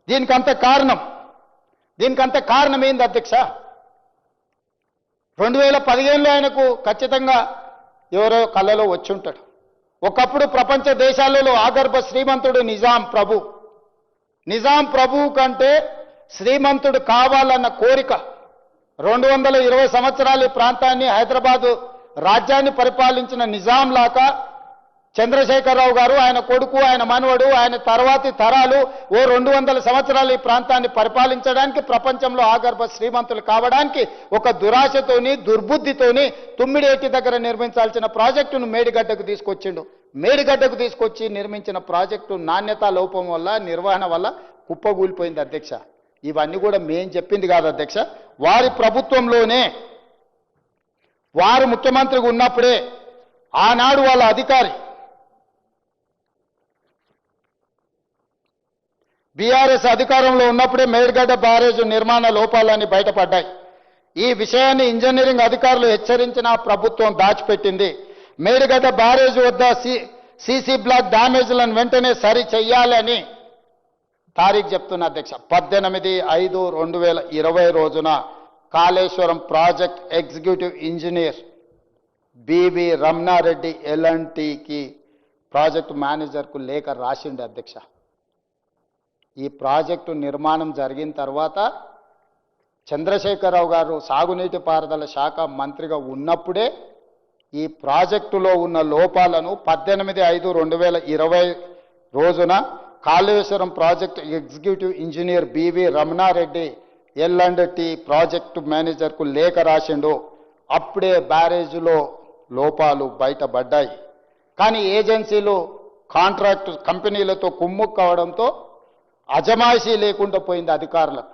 దీనికంత కారణం ఏంది అధ్యక్ష? 2015లో ఆయనకు ఖచ్చితంగా ఎవరో కళ్ళలో వచ్చి ఉంటాడు. ఒకప్పుడు ప్రపంచ దేశాలలో ఆగర్భ శ్రీమంతుడు నిజాం ప్రభు కంటే శ్రీమంతుడు కావాలన్న కోరిక 220 సంవత్సరాలు ఈ ప్రాంతాన్ని హైదరాబాదు రాజ్యాన్ని పరిపాలించిన నిజాం లాగా చంద్రశేఖరరావు గారు, ఆయన కొడుకు, ఆయన మనవడు, ఆయన తర్వాతి తరాలు ఓ 200 సంవత్సరాలు ఈ ప్రాంతాన్ని పరిపాలించడానికి, ప్రపంచంలో ఆగర్భ శ్రీమంతులు కావడానికి ఒక దురాశతోని దుర్బుద్ధితోని తుమ్మిడేటి దగ్గర నిర్మించాల్సిన ప్రాజెక్టును మేడిగడ్డకు తీసుకొచ్చిండు. మేడిగడ్డకు తీసుకొచ్చి నిర్మించిన ప్రాజెక్టు నాణ్యతా లోపం వల్ల, నిర్వహణ వల్ల కుప్పగూలిపోయింది అధ్యక్ష. ఇవన్నీ కూడా మేం చెప్పింది కాదు అధ్యక్ష. వారి ప్రభుత్వంలోనే, వారు ముఖ్యమంత్రిగా ఉన్నప్పుడే ఆనాడు వాళ్ళ అధికారి బీఆర్ఎస్ అధికారంలో ఉన్నప్పుడే మేడిగడ్డ బ్యారేజ్ నిర్మాణ లోపాలని బయటపడ్డాయి. ఈ విషయాన్ని ఇంజనీరింగ్ అధికారులు హెచ్చరించిన ప్రభుత్వం దాచిపెట్టింది. మేడిగడ్డ బ్యారేజ్ వద్ద సీసీ బ్లాక్ డ్యామేజ్లను వెంటనే సరి చెయ్యాలని తారీఖు చెప్తున్న అధ్యక్ష. 18/5/2020 రోజున Kaleshwaram project executive engineer BV Ramanareddy ఎల్ఎన్టీకి ప్రాజెక్టు మేనేజర్కు లేఖ రాసిండే అధ్యక్ష. ఈ ప్రాజెక్టు నిర్మాణం జరిగిన తర్వాత చంద్రశేఖరరావు గారు సాగునీటి పారుదల శాఖ మంత్రిగా ఉన్నప్పుడే ఈ ప్రాజెక్టులో ఉన్న లోపాలను 18/5/2020 రోజున Kaleshwaram project executive engineer BV Ramanareddy L and T project మేనేజర్కు లేఖ రాసిండు. అప్పుడే బ్యారేజ్లో లోపాలు బయటపడ్డాయి. కానీ ఏజెన్సీలు కాంట్రాక్టు కంపెనీలతో కుమ్ముక్కవడంతో అజమాయిషీ లేకుండా పోయింది అధికారులకు.